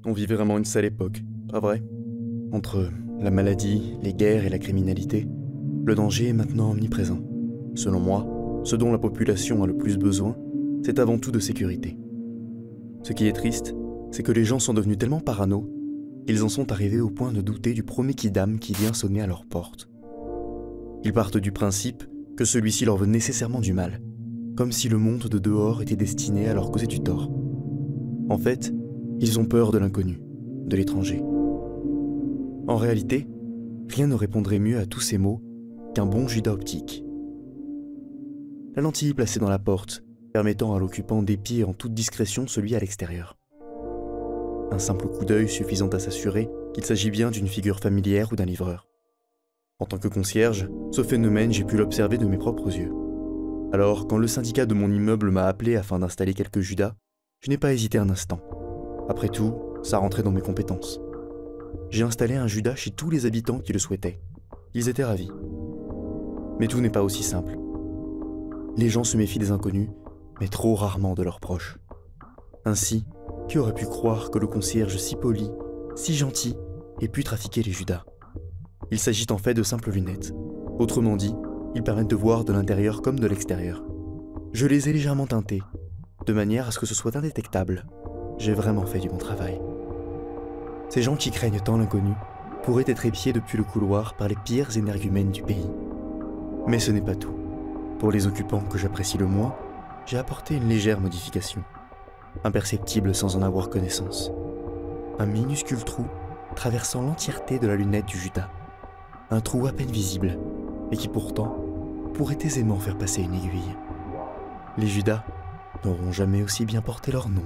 On vivait vraiment une sale époque, pas vrai? Entre la maladie, les guerres et la criminalité, le danger est maintenant omniprésent. Selon moi, ce dont la population a le plus besoin, c'est avant tout de sécurité. Ce qui est triste, c'est que les gens sont devenus tellement parano qu'ils en sont arrivés au point de douter du premier kidam qui vient sonner à leur porte. Ils partent du principe que celui-ci leur veut nécessairement du mal, comme si le monde de dehors était destiné à leur causer du tort. En fait, ils ont peur de l'inconnu, de l'étranger. En réalité, rien ne répondrait mieux à tous ces mots qu'un bon Judas optique. La lentille placée dans la porte, permettant à l'occupant d'épier en toute discrétion celui à l'extérieur. Un simple coup d'œil suffisant à s'assurer qu'il s'agit bien d'une figure familière ou d'un livreur. En tant que concierge, ce phénomène j'ai pu l'observer de mes propres yeux. Alors, quand le syndicat de mon immeuble m'a appelé afin d'installer quelques Judas, je n'ai pas hésité un instant. Après tout, ça rentrait dans mes compétences. J'ai installé un Judas chez tous les habitants qui le souhaitaient. Ils étaient ravis. Mais tout n'est pas aussi simple. Les gens se méfient des inconnus, mais trop rarement de leurs proches. Ainsi, qui aurait pu croire que le concierge si poli, si gentil, ait pu trafiquer les Judas? Il s'agit en fait de simples lunettes. Autrement dit, ils permettent de voir de l'intérieur comme de l'extérieur. Je les ai légèrement teintés, de manière à ce que ce soit indétectable. J'ai vraiment fait du bon travail. Ces gens qui craignent tant l'inconnu pourraient être épiés depuis le couloir par les pires énergumènes du pays. Mais ce n'est pas tout. Pour les occupants que j'apprécie le moins, j'ai apporté une légère modification. Imperceptible sans en avoir connaissance. Un minuscule trou traversant l'entièreté de la lunette du Judas. Un trou à peine visible, et qui pourtant pourrait aisément faire passer une aiguille. Les Judas n'auront jamais aussi bien porté leur nom.